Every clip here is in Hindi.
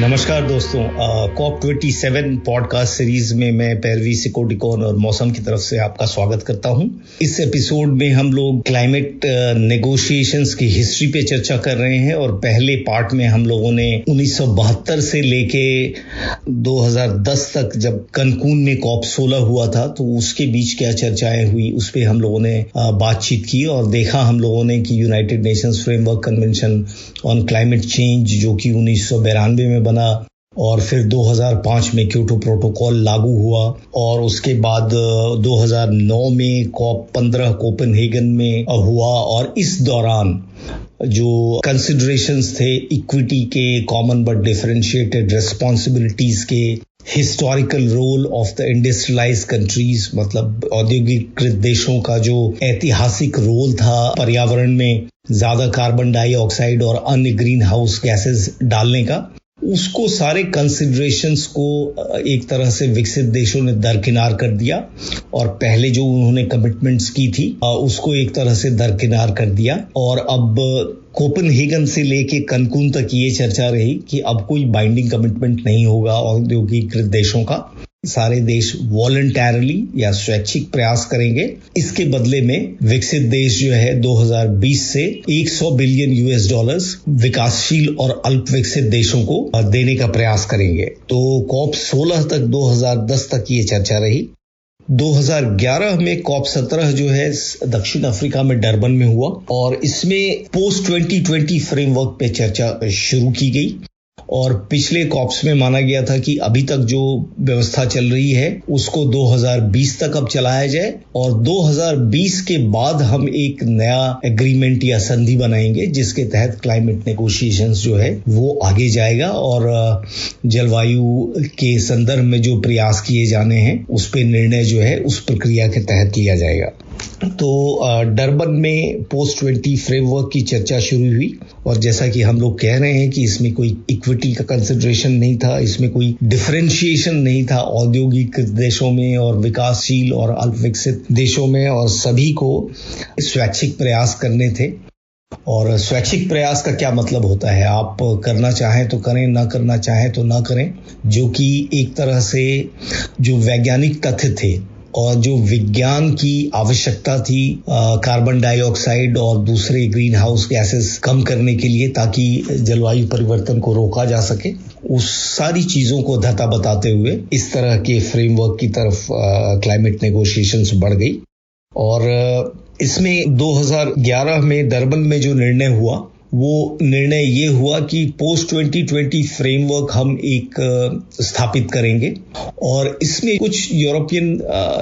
नमस्कार दोस्तों, कॉप 27 पॉडकास्ट सीरीज में मैं पैरवी सिकोटिकॉन और मौसम की तरफ से आपका स्वागत करता हूं। इस एपिसोड में हम लोग क्लाइमेट नेगोशिएशंस की हिस्ट्री पे चर्चा कर रहे हैं और पहले पार्ट में हम लोगों ने 1972 से लेके 2010 तक जब कनकून में कॉप 16 हुआ था तो उसके बीच क्या चर्चाएं हुई उस पे हम लोगों ने बातचीत की और देखा हम लोगों ने कि United Nations framework convention on climate change जो कि 1992 में बना और फिर 2005 में क्योटो प्रोटोकॉल लागू हुआ और उसके बाद 2009 में कॉप 15 कोपेनहेगन में हुआ और इस दौरान जो कंसिडरेशंस थे इक्विटी के, कॉमन बट डिफरेंशिएटेड रिस्पॉन्सिबिलिटीज के, historical role of the industrialised countries मतलब औद्योगिकृत देशों का जो ऐतिहासिक रोल था पर्यावरण में ज्यादा कार्बन डाइऑक्साइड और अन्य ग्रीन हाउस गैसेस डालने का, उसको सारे कंसिडरेशंस को एक तरह से विकसित देशों ने दरकिनार कर दिया और पहले जो उन्होंने कमिटमेंट्स की थी उसको एक तरह से दरकिनार कर दिया। और अब कोपेनहेगन से लेके कनकून तक ये चर्चा रही कि अब कोई बाइंडिंग कमिटमेंट नहीं होगा औद्योगिकृत देशों का, सारे देश वॉलंटरली या स्वैच्छिक प्रयास करेंगे। इसके बदले में विकसित देश जो है 2020 से $100 बिलियन विकासशील और अल्प विकसित देशों को देने का प्रयास करेंगे। तो कॉप 16 तक 2010 तक ये चर्चा रही। 2011 में कॉप 17 जो है दक्षिण अफ्रीका में डरबन में हुआ और इसमें पोस्ट 2020 फ्रेमवर्क पे चर्चा शुरू की गई और पिछले कॉप्स में माना गया था कि अभी तक जो व्यवस्था चल रही है उसको 2020 तक अब चलाया जाए और 2020 के बाद हम एक नया एग्रीमेंट या संधि बनाएंगे जिसके तहत क्लाइमेट नेगोशिएशंस जो है वो आगे जाएगा और जलवायु के संदर्भ में जो प्रयास किए जाने हैं उस पे निर्णय जो है उस प्रक्रिया के तहत लिया जाएगा। तो डरबन में पोस्ट 20 फ्रेमवर्क की चर्चा शुरू हुई और जैसा कि हम लोग कह रहे हैं कि इसमें कोई इक्विटी का कंसिडरेशन नहीं था, इसमें कोई डिफरेंशिएशन नहीं था औद्योगिक देशों में और विकासशील और अल्प विकसित देशों में और सभी को स्वैच्छिक प्रयास करने थे। और स्वैच्छिक प्रयास का क्या मतलब होता है? आप करना चाहें तो करें, ना करना चाहें तो ना करें, जो कि एक तरह से जो वैज्ञानिक तथ्य थे और जो विज्ञान की आवश्यकता थी कार्बन डाइऑक्साइड और दूसरे ग्रीन हाउस गैसेस कम करने के लिए ताकि जलवायु परिवर्तन को रोका जा सके, उस सारी चीजों को धता बताते हुए इस तरह के फ्रेमवर्क की तरफ क्लाइमेट नेगोशिएशंस बढ़ गई। और इसमें 2011 में डरबन में जो निर्णय हुआ वो निर्णय ये हुआ कि पोस्ट 2020 फ्रेमवर्क हम एक स्थापित करेंगे और इसमें कुछ यूरोपियन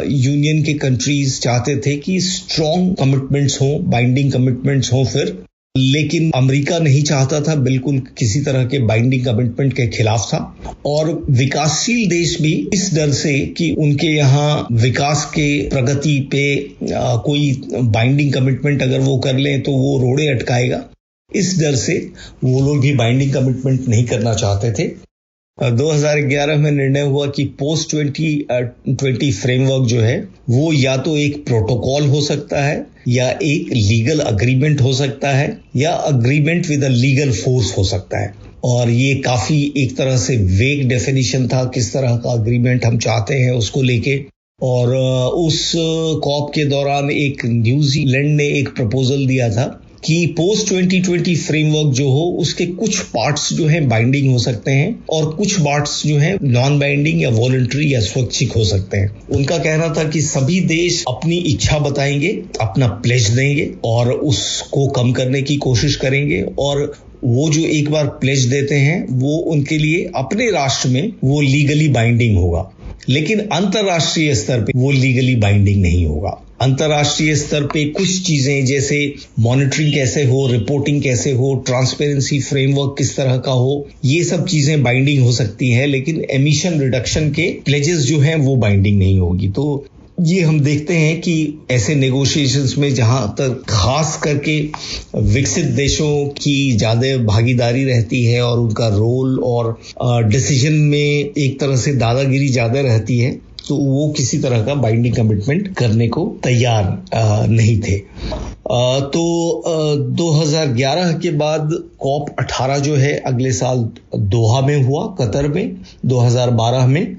यूनियन के कंट्रीज चाहते थे कि स्ट्रॉन्ग कमिटमेंट्स हों, बाइंडिंग कमिटमेंट्स हों फिर, लेकिन अमेरिका नहीं चाहता था, बिल्कुल किसी तरह के बाइंडिंग कमिटमेंट के खिलाफ था। और विकासशील देश भी इस डर से कि उनके यहाँ विकास के प्रगति पे कोई बाइंडिंग कमिटमेंट अगर वो कर लें तो वो रोड़े अटकाएगा, इस डर से वो लोग भी बाइंडिंग कमिटमेंट नहीं करना चाहते थे। 2011 में निर्णय हुआ कि पोस्ट 2020 फ्रेमवर्क जो है वो या तो एक प्रोटोकॉल हो सकता है या एक लीगल अग्रीमेंट हो सकता है या agreement with a legal force हो सकता है। और ये काफी एक तरह से वेग डेफिनेशन था किस तरह का अग्रीमेंट हम चाहते हैं उसको लेके। और उस कॉप के दौरान एक न्यूजीलैंड ने एक प्रपोजल दिया था कि पोस्ट 2020 फ्रेमवर्क जो हो उसके कुछ पार्ट्स जो हैं बाइंडिंग हो सकते हैं और कुछ पार्ट्स जो हैं नॉन बाइंडिंग या वॉलंटरी या स्वैच्छिक हो सकते हैं। उनका कहना था कि सभी देश अपनी इच्छा बताएंगे, अपना प्लेज देंगे और उसको कम करने की कोशिश करेंगे और वो जो एक बार प्लेज देते हैं वो उनके लिए अपने राष्ट्र में वो लीगली बाइंडिंग होगा, लेकिन अंतर्राष्ट्रीय स्तर पे वो लीगली बाइंडिंग नहीं होगा। अंतर्राष्ट्रीय स्तर पे कुछ चीजें जैसे मॉनिटरिंग कैसे हो, रिपोर्टिंग कैसे हो, ट्रांसपेरेंसी फ्रेमवर्क किस तरह का हो, ये सब चीजें बाइंडिंग हो सकती हैं, लेकिन एमिशन रिडक्शन के प्लेजेस जो हैं वो बाइंडिंग नहीं होगी। तो ये हम देखते हैं कि ऐसे नेगोशिएशंस में जहां तक खास करके विकसित देशों की ज्यादा भागीदारी रहती है और उनका रोल और डिसीजन में एक तरह से दादागिरी ज्यादा रहती है, तो वो किसी तरह का बाइंडिंग कमिटमेंट करने को तैयार नहीं थे। तो 2011 के बाद कॉप 18 जो है अगले साल दोहा में हुआ, कतर में 2012 में,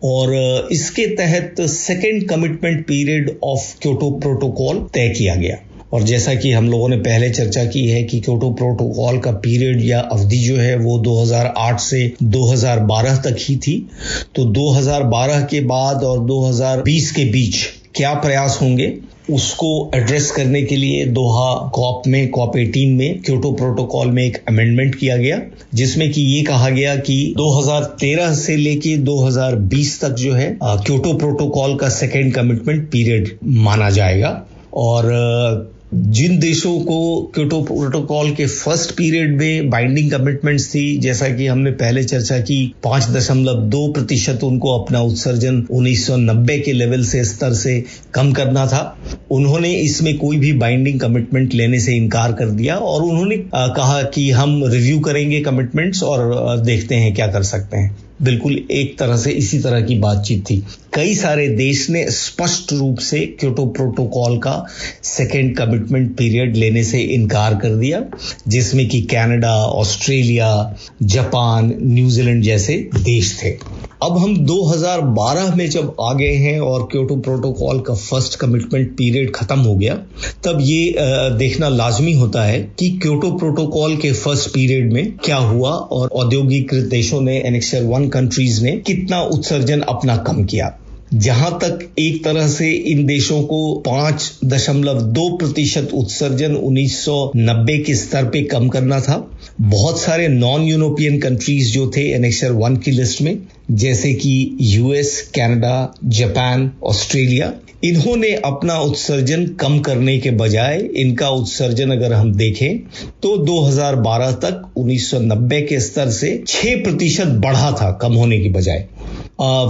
और इसके तहत second commitment period of Kyoto protocol तय किया गया। और जैसा कि हम लोगों ने पहले चर्चा की है कि क्योटो प्रोटोकॉल का पीरियड या अवधि जो है वो 2008 से 2012 तक ही थी। तो 2012 के बाद और 2020 के बीच क्या प्रयास होंगे उसको एड्रेस करने के लिए दोहा कॉप 18 में क्योटो प्रोटोकॉल में एक अमेंडमेंट किया गया, जिसमें कि ये कहा गया कि 2013 से लेके 2020 तक जो है क्योटो प्रोटोकॉल का सेकेंड कमिटमेंट पीरियड माना जाएगा। और जिन देशों को क्योटो प्रोटोकॉल के फर्स्ट पीरियड में बाइंडिंग कमिटमेंट्स थी, जैसा कि हमने पहले चर्चा की, 5.2% उनको अपना उत्सर्जन 1990 के लेवल से स्तर से कम करना था, उन्होंने इसमें कोई भी बाइंडिंग कमिटमेंट लेने से इनकार कर दिया और उन्होंने कहा कि हम रिव्यू करेंगे कमिटमेंट्स और देखते हैं क्या कर सकते हैं। बिल्कुल एक तरह से इसी तरह की बातचीत थी। कई सारे देश ने स्पष्ट रूप से क्योटो प्रोटोकॉल का सेकेंड कमिटमेंट पीरियड लेने से इनकार कर दिया, जिसमें कि कनाडा, ऑस्ट्रेलिया, जापान, न्यूजीलैंड जैसे देश थे। अब हम 2012 में जब आ गए हैं और क्योटो प्रोटोकॉल का फर्स्ट कमिटमेंट पीरियड खत्म हो गया, तब ये देखना लाजमी होता है कि क्योटो प्रोटोकॉल के फर्स्ट पीरियड में क्या हुआ और औद्योगिकृत देशों ने, एनेक्सर 1 कंट्रीज ने कितना उत्सर्जन अपना कम किया। जहां तक एक तरह से इन देशों को 5.2% उत्सर्जन 1990 के स्तर पे कम करना था। बहुत सारे नॉन यूरोपियन कंट्रीज जो थे एनेक्सर 1 की लिस्ट में, जैसे कि यूएस, कनाडा, जापान, ऑस्ट्रेलिया, इन्होंने अपना उत्सर्जन कम करने के बजाय इनका उत्सर्जन अगर हम देखें तो 2012 तक 1990 के स्तर से 6% बढ़ा था, कम होने की बजाय।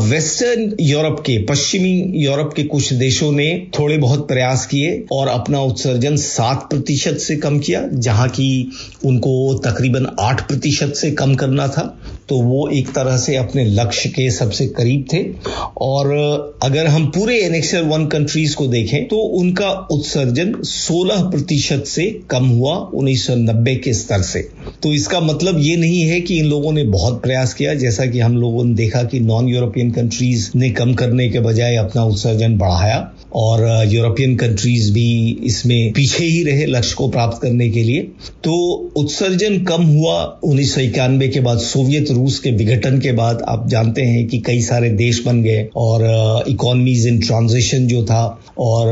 वेस्टर्न यूरोप के, पश्चिमी यूरोप के कुछ देशों ने थोड़े बहुत प्रयास किए और अपना उत्सर्जन 7% से कम किया, जहां की उनको तकरीबन 8% से कम करना था। तो वो एक तरह से अपने लक्ष्य के सबसे करीब थे। और अगर हम पूरे एनेक्सर 1 कंट्रीज को देखें तो उनका उत्सर्जन 16% से कम हुआ 1990 के स्तर से। तो इसका मतलब ये नहीं है कि इन लोगों ने बहुत प्रयास किया, जैसा कि हम लोगों ने देखा कि नॉन यूरोपियन कंट्रीज ने कम करने के बजाय अपना उत्सर्जन बढ़ाया और यूरोपियन कंट्रीज भी इसमें पीछे ही रहे लक्ष्य को प्राप्त करने के लिए। तो उत्सर्जन कम हुआ 1991 के बाद, सोवियत रूस के विघटन के बाद। आप जानते हैं कि कई सारे देश बन गए और इकोनॉमीज इन ट्रांजिशन जो था, और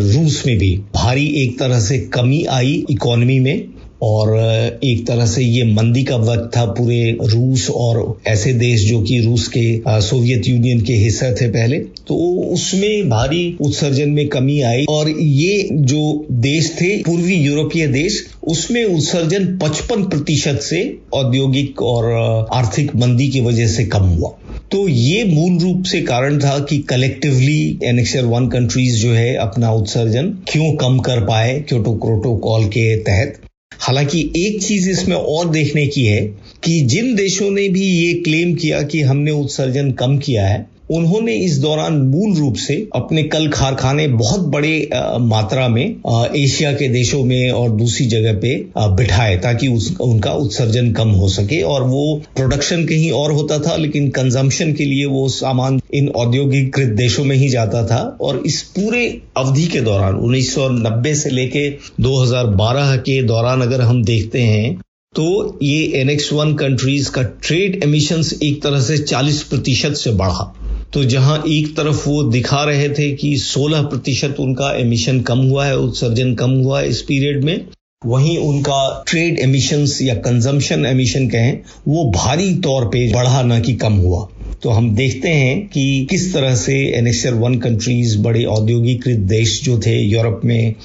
रूस में भी भारी एक तरह से कमी आई इकोनॉमी में, और एक तरह से ये मंदी का वक्त था पूरे रूस और ऐसे देश जो कि रूस के सोवियत यूनियन के हिस्सा थे पहले, तो उसमें भारी उत्सर्जन में कमी आई। और ये जो देश थे पूर्वी यूरोपीय देश, उसमें उत्सर्जन 55% से औद्योगिक और आर्थिक मंदी की वजह से कम हुआ। तो ये मूल रूप से कारण था कि कलेक्टिवली एनेक्सर 1 कंट्रीज जो है अपना उत्सर्जन क्यों कम कर पाए क्योटो प्रोटोकॉल के तहत। हालांकि एक चीज इसमें और देखने की है कि जिन देशों ने भी ये क्लेम किया कि हमने उत्सर्जन कम किया है, उन्होंने इस दौरान मूल रूप से अपने कल कारखाने बहुत बड़े मात्रा में एशिया के देशों में और दूसरी जगह पे बिठाए, ताकि उनका उत्सर्जन कम हो सके। और वो प्रोडक्शन कहीं और होता था, लेकिन कंजम्पशन के लिए वो सामान इन औद्योगिकृत देशों में ही जाता था। और इस पूरे अवधि के दौरान 1990 से लेके 2012 के दौरान अगर हम देखते हैं तो ये एनेक्स 1 कंट्रीज का ट्रेड एमिशंस एक तरह से 40% से बढ़ा। तो जहां एक तरफ वो दिखा रहे थे कि 16% उनका एमिशन कम हुआ है, उत्सर्जन कम हुआ है इस पीरियड में, वहीं उनका ट्रेड एमिशंस या कंजम्पशन एमिशन कहें वो भारी तौर पे बढ़ा, ना कि कम हुआ। तो हम देखते हैं कि किस तरह से एनेक्सर 1 कंट्रीज, बड़े औद्योगिकृत देश जो थे यूरोप में,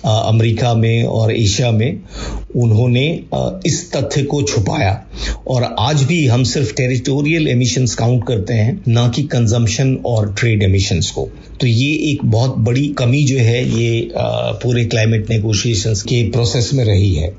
अमेरिका में और एशिया में, उन्होंने इस तथ्य को छुपाया। और आज भी हम सिर्फ टेरिटोरियल एमिशंस काउंट करते हैं, ना कि कंजम्पशन और ट्रेड एमिशंस को। तो ये एक बहुत बड़ी कमी जो है ये पूरे क्लाइमेट नेगोशिएशंस के प्रोसेस में रही है।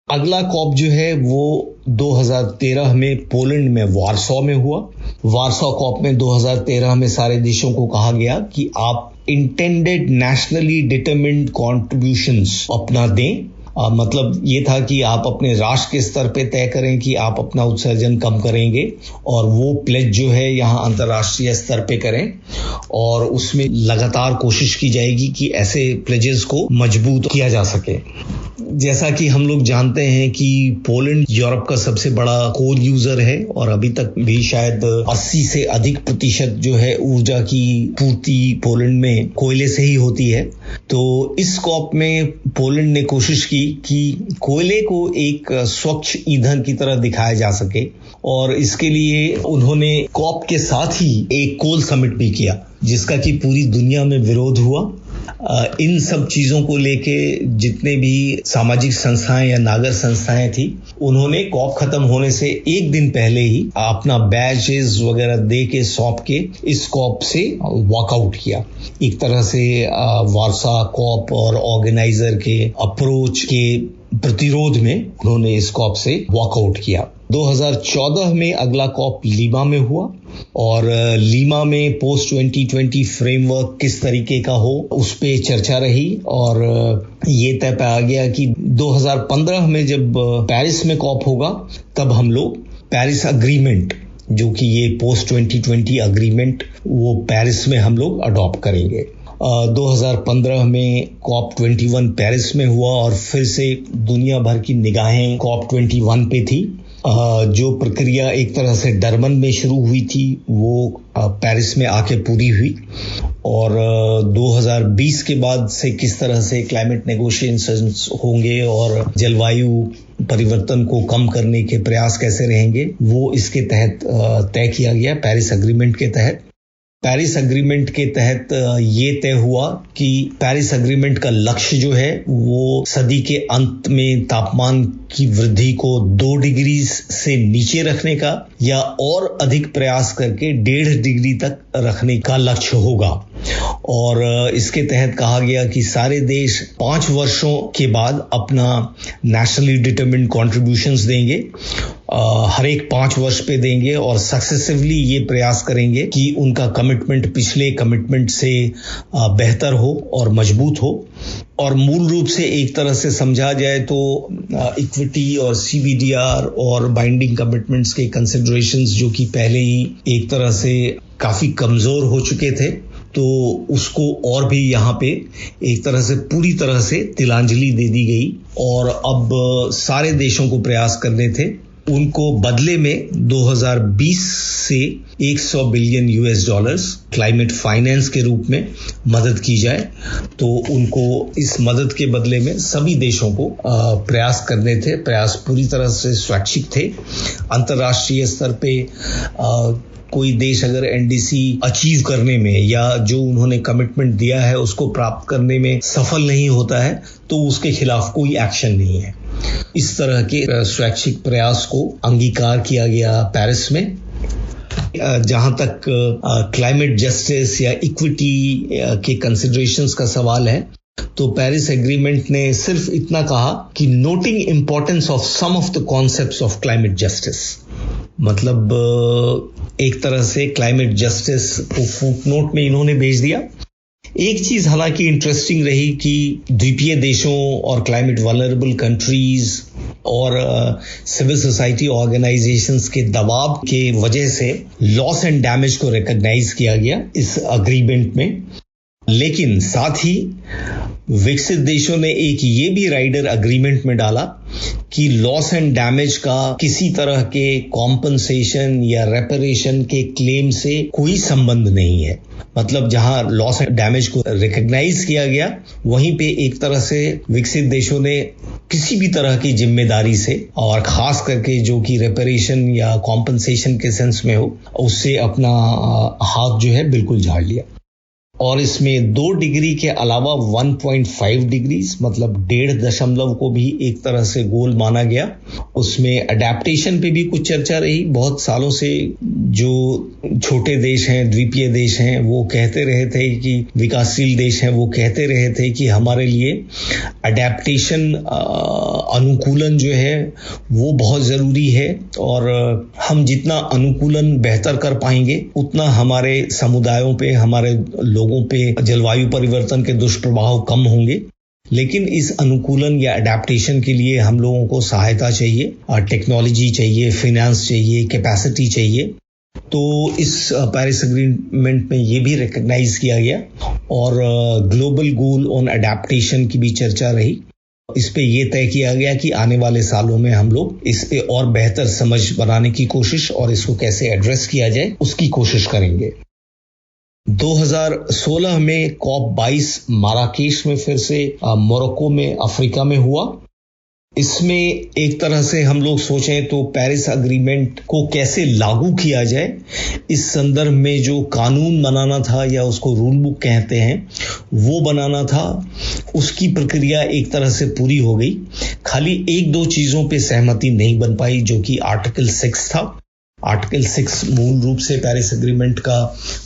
अगला कॉप जो है वो 2013 में पोलैंड में वार्सो में हुआ। वार्सो कॉप में 2013 में सारे देशों को कहा गया कि आप इंटेंडेड नेशनली डिटरमिन्ड कॉन्ट्रीब्यूशंस अपना दें। मतलब ये था कि आप अपने राष्ट्र के स्तर पे तय करें कि आप अपना उत्सर्जन कम करेंगे और वो प्लेज जो है यहाँ अंतर्राष्ट्रीय स्तर पे करें और उसमें लगातार कोशिश की जाएगी कि ऐसे प्लेजेस को मजबूत किया जा सके। जैसा कि हम लोग जानते हैं कि पोलैंड यूरोप का सबसे बड़ा कोल यूजर है और अभी तक भी शायद 80 से अधिक प्रतिशत जो है ऊर्जा की पूर्ति पोलैंड में कोयले से ही होती है। तो इस कॉप में पोलैंड ने कोशिश की कि कोयले को एक स्वच्छ ईंधन की तरह दिखाया जा सके और इसके लिए उन्होंने कॉप के साथ ही एक कोल समिट भी किया जिसका कि पूरी दुनिया में विरोध हुआ। इन सब चीजों को लेके जितने भी सामाजिक संस्थाएं या नागर संस्थाएं थी उन्होंने कॉप खत्म होने से एक दिन पहले ही अपना बैजेस वगैरह दे के सौंप के इस कॉप से वॉकआउट किया। एक तरह से वार्सा कॉप और ऑर्गेनाइजर के अप्रोच के प्रतिरोध में उन्होंने इस कॉप से वॉकआउट किया। 2014 में अगला कॉप लीमा में हुआ और लीमा में पोस्ट 2020 फ्रेमवर्क किस तरीके का हो उस पे चर्चा रही और ये तय पाया गया कि 2015 में जब पेरिस में कॉप होगा तब हम लोग पेरिस अग्रीमेंट जो कि ये पोस्ट 2020 अग्रीमेंट वो पेरिस में हम लोग अडॉप्ट करेंगे। 2015 में कॉप 21 पेरिस में हुआ और फिर से दुनिया भर की निगाहें कॉप 21 पे थी। जो प्रक्रिया एक तरह से डरबन में शुरू हुई थी वो पेरिस में आके पूरी हुई और 2020 के बाद से किस तरह से क्लाइमेट नेगोशिएशंस होंगे और जलवायु परिवर्तन को कम करने के प्रयास कैसे रहेंगे वो इसके तहत तय किया गया। पेरिस अग्रीमेंट के तहत पेरिस अग्रीमेंट के तहत ये तय हुआ कि पेरिस अग्रीमेंट का लक्ष्य जो है वो सदी के अंत में तापमान की वृद्धि को 2 डिग्री से नीचे रखने का या और अधिक प्रयास करके 1.5 डिग्री तक रखने का लक्ष्य होगा। और इसके तहत कहा गया कि सारे देश 5 वर्षों के बाद अपना नेशनली डिटरमिन्ड कॉन्ट्रीब्यूशंस देंगे, हर एक 5 वर्ष पे देंगे और सक्सेसिवली ये प्रयास करेंगे कि उनका कमिटमेंट पिछले कमिटमेंट से बेहतर हो और मजबूत हो। और मूल रूप से एक तरह से समझा जाए तो इक्विटी और सीबीडीआर और बाइंडिंग कमिटमेंट्स के कंसिडरेशंस जो कि पहले ही एक तरह से काफी कमजोर हो चुके थे तो उसको और भी यहाँ पे एक तरह से पूरी तरह से तिलांजलि दे दी गई और अब सारे देशों को प्रयास करने थे उनको बदले में 2020 से $100 बिलियन क्लाइमेट फाइनेंस के रूप में मदद की जाए। तो उनको इस मदद के बदले में सभी देशों को प्रयास करने थे। प्रयास पूरी तरह से स्वैच्छिक थे। अंतर्राष्ट्रीय स्तर पे कोई देश अगर एनडीसी अचीव करने में या जो उन्होंने कमिटमेंट दिया है उसको प्राप्त करने में सफल नहीं होता है तो उसके खिलाफ कोई एक्शन नहीं है। इस तरह के स्वैच्छिक प्रयास को अंगीकार किया गया पेरिस में। जहां तक क्लाइमेट जस्टिस या इक्विटी के कंसिडरेशंस का सवाल है तो पेरिस एग्रीमेंट ने सिर्फ इतना कहा कि noting importance of some of the concepts of climate justice, मतलब एक तरह से क्लाइमेट जस्टिस को फुटनोट में इन्होंने भेज दिया। एक चीज हालांकि इंटरेस्टिंग रही कि द्वीपीय देशों और क्लाइमेट वल्नरेबल कंट्रीज और सिविल सोसाइटी ऑर्गेनाइजेशंस के दबाव के वजह से लॉस एंड डैमेज को रिकॉग्नाइज किया गया इस अग्रीमेंट में। लेकिन साथ ही विकसित देशों ने एक ये भी राइडर अग्रीमेंट में डाला कि लॉस एंड डैमेज का किसी तरह के कॉम्पनसेशन या रेपरेशन के क्लेम से कोई संबंध नहीं है। मतलब जहां लॉस एंड डैमेज को रिकॉग्नाइज किया गया वहीं पे एक तरह से विकसित देशों ने किसी भी तरह की जिम्मेदारी से और खास करके जो कि रेपरेशन या कॉम्पनसेशन के सेंस में हो उससे अपना हाथ जो है बिल्कुल झाड़ लिया। और इसमें 2 डिग्री के अलावा 1.5 डिग्री मतलब 1.5 को भी एक तरह से गोल माना गया। उसमें अडेप्टेशन पे भी कुछ चर्चा रही। बहुत सालों से जो छोटे देश हैं, द्वीपीय देश हैं, वो कहते रहे थे कि विकासशील देश हैं, वो कहते रहे थे कि हमारे लिए अडेप्टेशन अनुकूलन जो है वो बहुत जरूरी है, और हम जितना अनुकूलन बेहतर कर पाएंगे उतना हमारे समुदायों पे, हमारे लोगों पे जलवायु परिवर्तन के दुष्प्रभाव कम होंगे। लेकिन इस अनुकूलन या अडेप्टेशन के लिए हम लोगों को सहायता चाहिए, टेक्नोलॉजी चाहिए, फाइनेंस चाहिए, कैपेसिटी चाहिए। तो इस पेरिस एग्रीमेंट में ये भी रिकॉग्नाइज किया गया, और ग्लोबल गोल ऑन अडेप्टेशन की भी चर्चा रही। इस पे ये तय किया गया कि आने वाले सालों में हम लोग इस पे और बेहतर समझ बनाने की कोशिश और इसको कैसे एड्रेस किया जाए उसकी कोशिश करेंगे। 2016 में COP22 माराकेश में फिर से मोरक्को में अफ्रीका में हुआ। इसमें एक तरह से हम लोग सोचें तो पेरिस एग्रीमेंट को कैसे लागू किया जाए, इस संदर्भ में जो कानून बनाना था या उसको रूल बुक कहते हैं वो बनाना था, उसकी प्रक्रिया एक तरह से पूरी हो गई। खाली 1-2 चीजों पे सहमति नहीं बन पाई, जो कि आर्टिकल 6 था। आर्टिकल 6 मूल रूप से पेरिस एग्रीमेंट का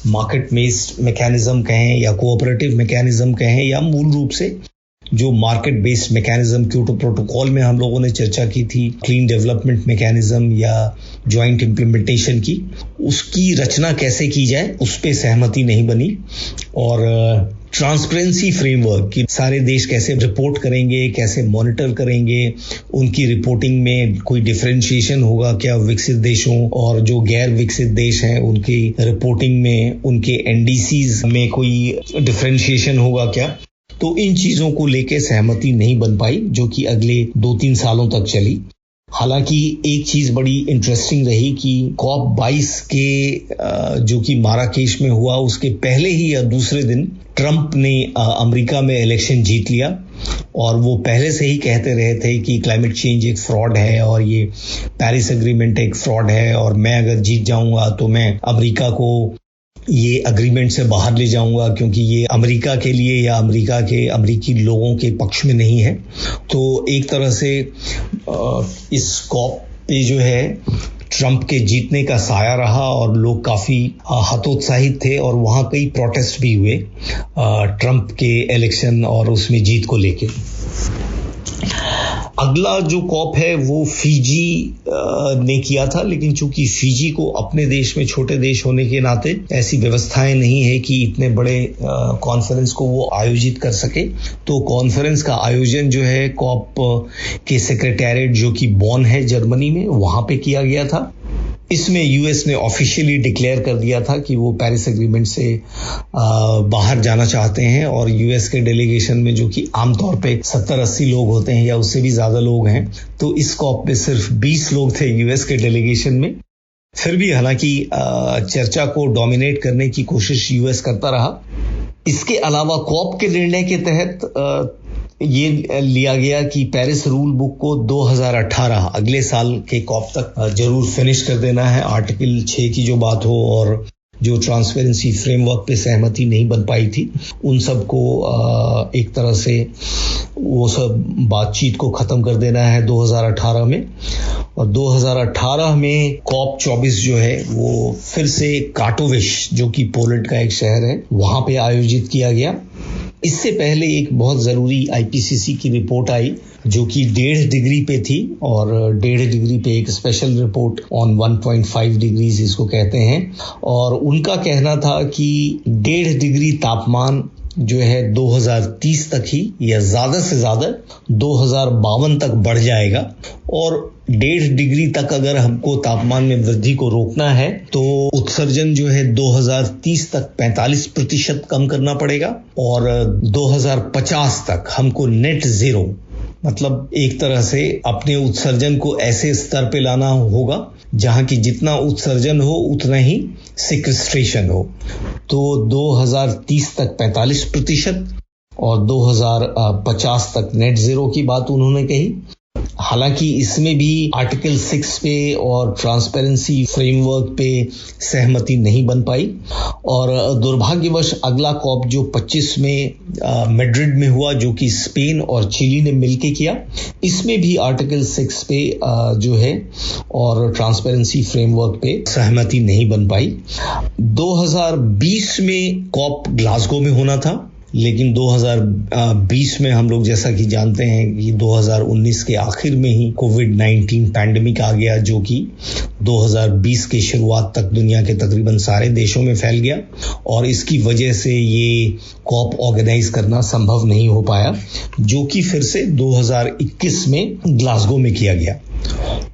मार्केट बेस्ड मैकेनिज्म कहें या कोऑपरेटिव मैकेनिज्म कहें, या मूल रूप से जो market based mechanism Kyoto protocol में हम लोगों ने चर्चा की थी, क्लीन डेवलपमेंट मैकेनिज्म या ज्वाइंट इम्प्लीमेंटेशन की, उसकी रचना कैसे की जाए उस पे सहमति नहीं बनी। और ट्रांसपेरेंसी फ्रेमवर्क की सारे देश कैसे रिपोर्ट करेंगे, कैसे मॉनिटर करेंगे, उनकी रिपोर्टिंग में कोई डिफरेंशिएशन होगा क्या विकसित देशों और जो गैर विकसित देश हैं उनकी रिपोर्टिंग में, उनके एनडीसीज में कोई डिफरेंशिएशन होगा क्या। तो इन चीजों को लेकर सहमति नहीं बन पाई, जो कि अगले 2-3 सालों तक चली। हालांकि एक चीज बड़ी इंटरेस्टिंग रही कि COP22 के जो कि माराकेश में हुआ, उसके पहले ही या दूसरे दिन ट्रंप ने अमेरिका में इलेक्शन जीत लिया, और वो पहले से ही कहते रहे थे कि क्लाइमेट चेंज एक फ्रॉड है और ये पेरिस एग्रीमेंट एक फ्रॉड है, और मैं अगर जीत जाऊंगा तो मैं अमेरिका को ये अग्रीमेंट से बाहर ले जाऊंगा, क्योंकि ये अमेरिका के लिए या अमेरिका के अमेरिकी लोगों के पक्ष में नहीं है। तो एक तरह से इस COP पे जो है ट्रंप के जीतने का साया रहा, और लोग काफी हतोत्साहित थे, और वहां कई प्रोटेस्ट भी हुए ट्रंप के इलेक्शन और उसमें जीत को लेके। अगला जो COP है वो फिजी ने किया था, लेकिन चूंकि फिजी को अपने देश में छोटे देश होने के नाते ऐसी व्यवस्थाएं नहीं है कि इतने बड़े कॉन्फ्रेंस को वो आयोजित कर सके। तो कॉन्फ्रेंस का आयोजन जो है COP के सेक्रेटेरिएट जो कि बॉन है जर्मनी में, वहां पे किया गया था। इसमें यूएस ने ऑफिशियली डिक्लेयर कर दिया था कि वो पेरिस एग्रीमेंट से बाहर जाना चाहते हैं, और यूएस के डेलीगेशन में जो कि आमतौर पे 70-80 लोग होते हैं या उससे भी ज्यादा लोग हैं, तो इस COP पे सिर्फ 20 लोग थे यूएस के डेलीगेशन में। फिर भी हालांकि चर्चा को डोमिनेट करने की कोशिश यूएस करता रहा। इसके अलावा COP के निर्णय के तहत ये लिया गया कि पेरिस रूल बुक को 2018 अगले साल के COP तक जरूर फिनिश कर देना है। आर्टिकल 6 की जो बात हो और जो ट्रांसपेरेंसी फ्रेमवर्क पे सहमति नहीं बन पाई थी, उन सब को एक तरह से वो सब बातचीत को खत्म कर देना है 2018 में। और 2018 में COP24 जो है वो फिर से काटोविश, जो कि पोलैंड का एक शहर है, वहां पे आयोजित किया गया। इससे पहले एक बहुत जरूरी IPCC की रिपोर्ट आई जो कि 1.5 डिग्री पे थी, और 1.5 डिग्री पे एक स्पेशल रिपोर्ट ऑन 1.5 डिग्रीज इसको कहते हैं। और उनका कहना था कि 1.5 डिग्री तापमान जो है 2030 तक ही या ज्यादा से ज्यादा 2052 तक बढ़ जाएगा, और 1.5 डिग्री तक अगर हमको तापमान में वृद्धि को रोकना है तो उत्सर्जन जो है 2030 तक 45% कम करना पड़ेगा, और 2050 तक हमको नेट जीरो, मतलब एक तरह से अपने उत्सर्जन को ऐसे स्तर पे लाना होगा जहां की जितना उत्सर्जन हो उतना ही सिक्वेस्ट्रेशन हो। तो 2030 तक 45% और 2050 तक नेट जीरो की बात उन्होंने कही। हालांकि इसमें भी आर्टिकल 6 पे और ट्रांसपेरेंसी फ्रेमवर्क पे सहमति नहीं बन पाई और दुर्भाग्यवश अगला कॉप जो 25 में मैड्रिड में हुआ, जो कि स्पेन और चिली ने मिलकर किया, इसमें भी आर्टिकल 6 पे जो है और ट्रांसपेरेंसी फ्रेमवर्क पे सहमति नहीं बन पाई। 2020 में कॉप ग्लासगो में होना था, लेकिन 2020 में हम लोग जैसा कि जानते हैं कि 2019 के आखिर में ही कोविड-19 पैंडेमिक आ गया, जो कि 2020 के शुरुआत तक दुनिया के तकरीबन सारे देशों में फैल गया और इसकी वजह से ये कॉप ऑर्गेनाइज करना संभव नहीं हो पाया, जो कि फिर से 2021 में ग्लासगो में किया गया।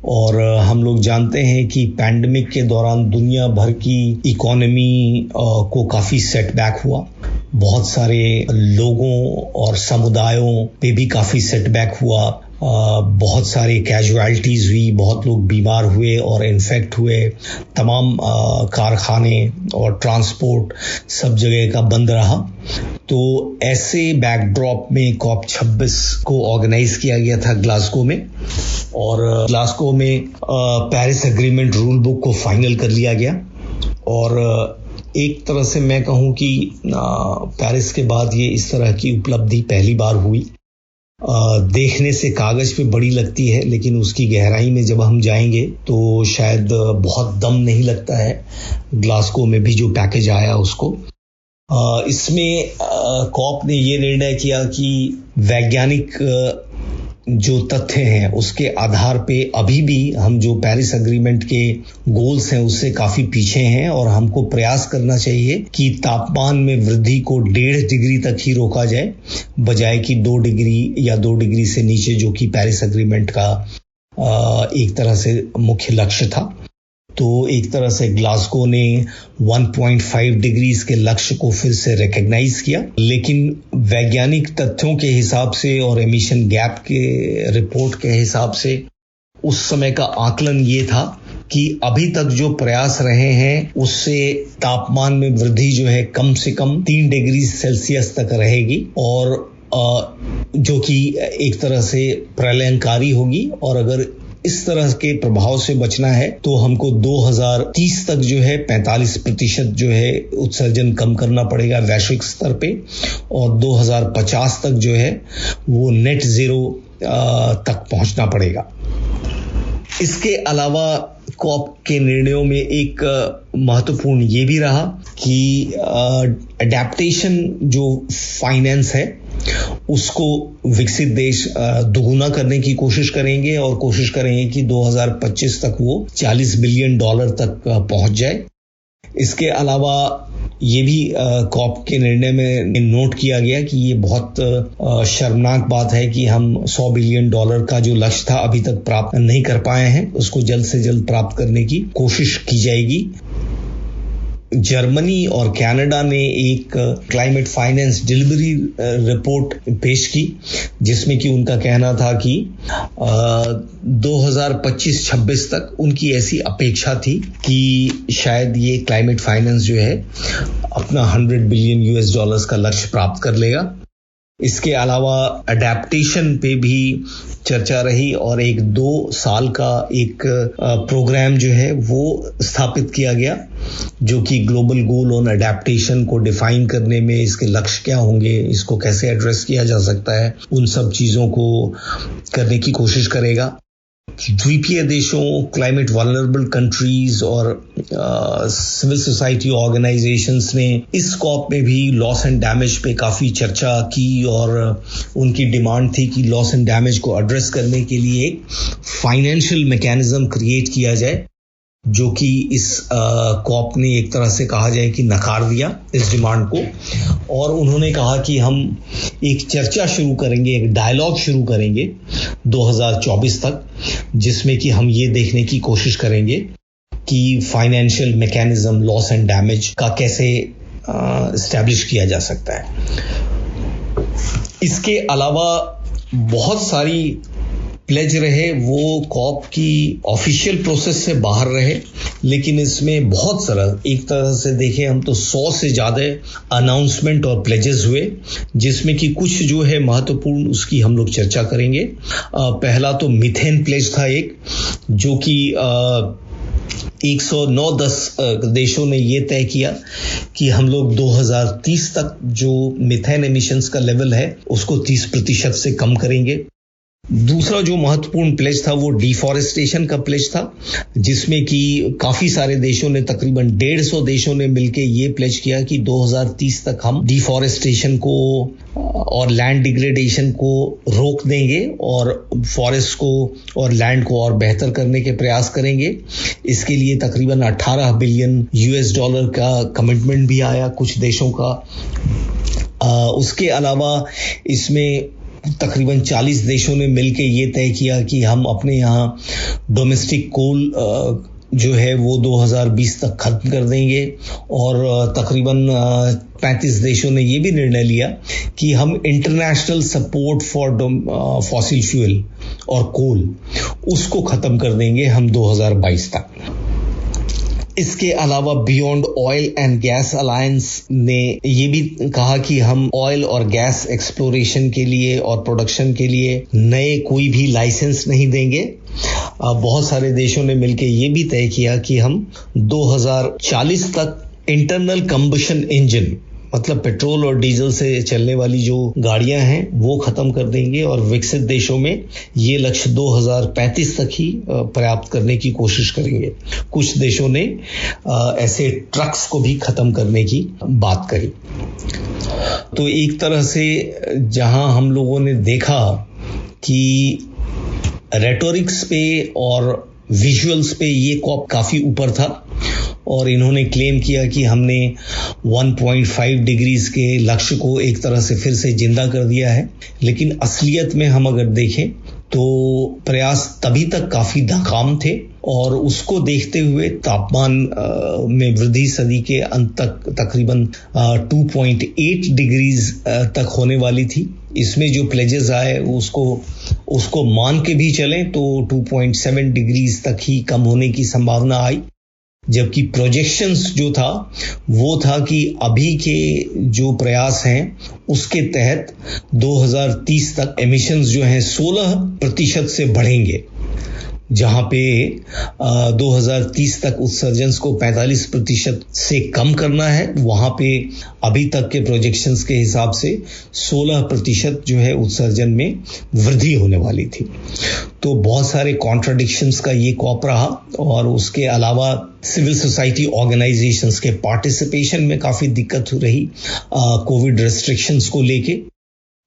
और हम लोग जानते हैं कि पैंडेमिक के दौरान दुनिया भर की इकोनॉमी को काफी सेटबैक हुआ, बहुत सारे लोगों और समुदायों पे भी काफी सेटबैक हुआ, बहुत सारी कैजुअलिटीज हुई, बहुत लोग बीमार हुए और इन्फेक्ट हुए, तमाम कारखाने और ट्रांसपोर्ट सब जगह का बंद रहा। तो ऐसे बैकड्रॉप में कॉप 26 को ऑर्गेनाइज किया गया था ग्लासगो में और ग्लासगो में पेरिस एग्रीमेंट रूल बुक को फाइनल कर लिया गया और एक तरह से मैं कहूं कि पेरिस के बाद ये इस तरह की उपलब्धि पहली बार हुई। देखने से कागज पे बड़ी लगती है, लेकिन उसकी गहराई में जब हम जाएंगे तो शायद बहुत दम नहीं लगता है ग्लासगो में भी जो पैकेज आया उसको। इसमें कॉप ने ये निर्णय किया कि वैज्ञानिक जो तथ्य हैं उसके आधार पे अभी भी हम जो पेरिस एग्रीमेंट के गोल्स हैं उससे काफी पीछे हैं और हमको प्रयास करना चाहिए कि तापमान में वृद्धि को 1.5 डिग्री तक ही रोका जाए, बजाय कि 2 डिग्री या 2 डिग्री से नीचे, जो कि पेरिस एग्रीमेंट का एक तरह से मुख्य लक्ष्य था। तो एक तरह से ग्लासगो ने 1.5 डिग्रीज के लक्ष्य को फिर से रिकॉग्नाइज किया, लेकिन वैज्ञानिक तथ्यों के हिसाब से और एमिशन गैप के रिपोर्ट के हिसाब से उस समय का आकलन ये था कि अभी तक जो प्रयास रहे हैं उससे तापमान में वृद्धि जो है कम से कम 3 डिग्री सेल्सियस तक रहेगी और जो कि एक तरह से प्रलयंकारी होगी और अगर इस तरह के प्रभाव से बचना है तो हमको 2030 तक जो है 45% जो है उत्सर्जन कम करना पड़ेगा वैश्विक स्तर पे और 2050 तक जो है वो नेट जीरो तक पहुंचना पड़ेगा। इसके अलावा कॉप के निर्णयों में एक महत्वपूर्ण ये भी रहा कि एडेप्टेशन जो फाइनेंस है उसको विकसित देश दोगुना करने की कोशिश करेंगे और कोशिश करेंगे कि 2025 तक वो $40 बिलियन तक पहुंच जाए। इसके अलावा ये भी कॉप के निर्णय में नोट किया गया कि ये बहुत शर्मनाक बात है कि हम $100 बिलियन का जो लक्ष्य था अभी तक प्राप्त नहीं कर पाए हैं, उसको जल्द से जल्द प्राप्त करने की कोशिश की जाएगी। जर्मनी और कनाडा ने एक क्लाइमेट फाइनेंस डिलीवरी रिपोर्ट पेश की, जिसमें कि उनका कहना था कि 2025-26 तक उनकी ऐसी अपेक्षा थी कि शायद ये क्लाइमेट फाइनेंस जो है अपना $100 बिलियन का लक्ष्य प्राप्त कर लेगा। इसके अलावा अडेप्टेशन पे भी चर्चा रही और एक 2 साल का एक प्रोग्राम जो है वो स्थापित किया गया, जो कि ग्लोबल गोल ऑन अडेप्टेशन को डिफाइन करने में इसके लक्ष्य क्या होंगे, इसको कैसे एड्रेस किया जा सकता है, उन सब चीजों को करने की कोशिश करेगा। द्वीपीय देशों, क्लाइमेट वल्नरेबल कंट्रीज और सिविल सोसाइटी ऑर्गेनाइजेशंस ने इस कॉप में भी लॉस एंड डैमेज पे काफी चर्चा की और उनकी डिमांड थी कि लॉस एंड डैमेज को एड्रेस करने के लिए एक फाइनेंशियल मैकेनिज्म क्रिएट किया जाए, जो कि इस कॉप ने एक तरह से कहा जाए कि नकार दिया इस डिमांड को और उन्होंने कहा कि हम एक चर्चा शुरू करेंगे, एक डायलॉग शुरू करेंगे 2024 तक, जिसमें कि हम ये देखने की कोशिश करेंगे कि financial mechanism loss and damage का कैसे एस्टैब्लिश किया जा सकता है। इसके अलावा बहुत सारी प्लेज रहे वो कॉप की ऑफिशियल प्रोसेस से बाहर रहे, लेकिन इसमें बहुत सारा, एक तरह से देखें हम तो 100 से ज्यादा अनाउंसमेंट और प्लेजेस हुए, जिसमें कि कुछ जो है महत्वपूर्ण उसकी हम लोग चर्चा करेंगे। पहला तो मीथेन प्लेज था एक, जो कि 109-10 देशों ने ये तय किया कि हम लोग 2030 तक जो मीथेन एमिशंस का लेवल है उसको 30% से कम करेंगे। दूसरा जो महत्वपूर्ण प्लेज था वो डिफॉरेस्टेशन का प्लेज था, जिसमें कि काफी सारे देशों ने, तकरीबन 150 देशों ने मिलकर ये प्लेज किया कि 2030 तक हम डिफॉरेस्टेशन को और लैंड डिग्रेडेशन को रोक देंगे और फॉरेस्ट को और लैंड को और बेहतर करने के प्रयास करेंगे। इसके लिए तकरीबन $18 बिलियन का कमिटमेंट भी आया कुछ देशों का। उसके अलावा इसमें तकरीबन 40 देशों ने मिलकर ये तय किया कि हम अपने यहाँ डोमेस्टिक कोल जो है वो 2020 तक खत्म कर देंगे, और तकरीबन 35 देशों ने ये भी निर्णय लिया कि हम international support for fossil fuel और कोल उसको खत्म कर देंगे हम 2022 तक। इसके अलावा beyond oil and gas alliance ने ये भी कहा कि हम ऑयल और गैस एक्सप्लोरेशन के लिए और प्रोडक्शन के लिए नए कोई भी लाइसेंस नहीं देंगे। बहुत सारे देशों ने मिलकर ये भी तय किया कि हम 2040 तक इंटरनल कंबशन इंजन, मतलब पेट्रोल और डीजल से चलने वाली जो गाड़ियां हैं वो खत्म कर देंगे, और विकसित देशों में ये लक्ष्य 2035 तक ही प्राप्त करने की कोशिश करेंगे। कुछ देशों ने ऐसे ट्रक्स को भी खत्म करने की बात करी। तो एक तरह से जहां हम लोगों ने देखा कि रेटोरिक्स पे और विजुअल्स पे ये कॉप काफी ऊपर था, और इन्होंने क्लेम किया कि हमने 1.5 डिग्रीज के लक्ष्य को एक तरह से फिर से जिंदा कर दिया है, लेकिन असलियत में हम अगर देखें तो प्रयास तभी तक काफी नाकाम थे, और उसको देखते हुए तापमान में वृद्धि सदी के अंत तक तकरीबन 2.8 डिग्रीज तक होने वाली थी। इसमें जो प्लेजेस आए उसको मान के भी चलें तो 2.7 डिग्रीज तक ही कम होने की संभावना आई, जबकि प्रोजेक्शंस जो था वो था कि अभी के जो प्रयास हैं उसके तहत 2030 तक एमिशंस जो हैं 16% से बढ़ेंगे, जहां पे 2030 तक उत्सर्जन को 45% से कम करना है। वहां पे अभी तक के प्रोजेक्शंस के हिसाब से 16% जो है उत्सर्जन में वृद्धि होने वाली थी। तो बहुत सारे कॉन्ट्राडिक्शंस का ये कॉप रहा, और उसके अलावा सिविल सोसाइटी ऑर्गेनाइजेशंस के पार्टिसिपेशन में काफी दिक्कत हो रही कोविड रेस्ट्रिक्शंस को लेके।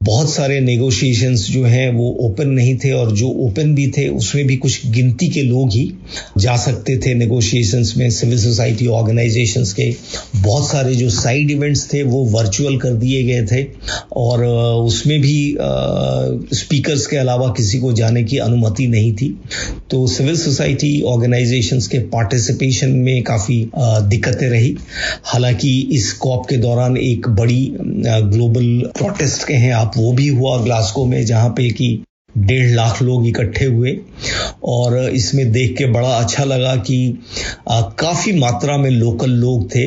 बहुत सारे नेगोशिएशंस जो हैं वो ओपन नहीं थे, और जो ओपन भी थे उसमें भी कुछ गिनती के लोग ही जा सकते थे नेगोशिएशंस में। सिविल सोसाइटी ऑर्गेनाइजेशंस के बहुत सारे जो साइड इवेंट्स थे वो वर्चुअल कर दिए गए थे, और उसमें भी स्पीकर्स के अलावा किसी को जाने की अनुमति नहीं थी। तो सिविल सोसाइटी ऑर्गेनाइजेशंस के पार्टिसिपेशन में काफी दिक्कतें रही। हालांकि इस कॉप के दौरान एक बड़ी ग्लोबल प्रोटेस्ट के हैं वो भी हुआ ग्लासगो में, जहां पे कि 1.5 लाख लोग इकट्ठे हुए, और इसमें देख के बड़ा अच्छा लगा कि काफी मात्रा में लोकल लोग थे,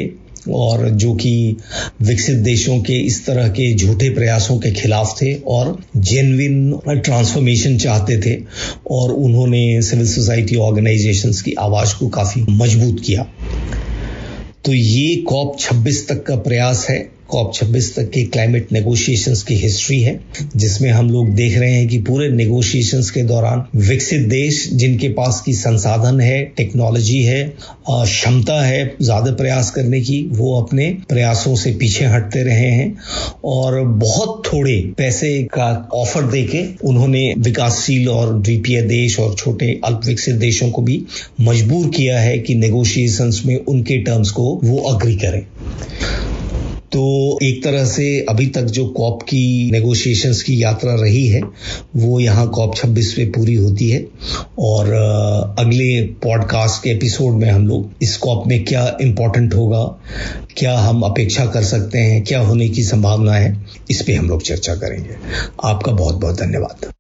और जो कि विकसित देशों के इस तरह के झूठे प्रयासों के खिलाफ थे और जेन्युइन ट्रांसफॉर्मेशन चाहते थे, और उन्होंने सिविल सोसाइटी ऑर्गेनाइजेशंस की आवाज को काफी मजबूत किया। तो ये COP 26 तक का प्रयास है। COP 26 तक के क्लाइमेट नेगोशिएशंस की हिस्ट्री है, जिसमें हम लोग देख रहे हैं कि पूरे नेगोशिएशंस के दौरान विकसित देश जिनके पास की संसाधन है, टेक्नोलॉजी है, क्षमता है ज्यादा प्रयास करने की, वो अपने प्रयासों से पीछे हटते रहे हैं, और बहुत थोड़े पैसे का ऑफर देके उन्होंने विकासशील और द्वीपीय देश और छोटे अल्प विकसित देशों को भी मजबूर किया है कि नेगोशिएशंस में उनके टर्म्स को वो अग्री करें। तो एक तरह से अभी तक जो COP की नेगोशिएशंस की यात्रा रही है वो यहाँ COP 26 पे पूरी होती है, और अगले पॉडकास्ट के एपिसोड में हम लोग इस COP में क्या इम्पोर्टेंट होगा, क्या हम अपेक्षा कर सकते हैं, क्या होने की संभावना है, इस पे हम लोग चर्चा करेंगे। आपका बहुत बहुत धन्यवाद।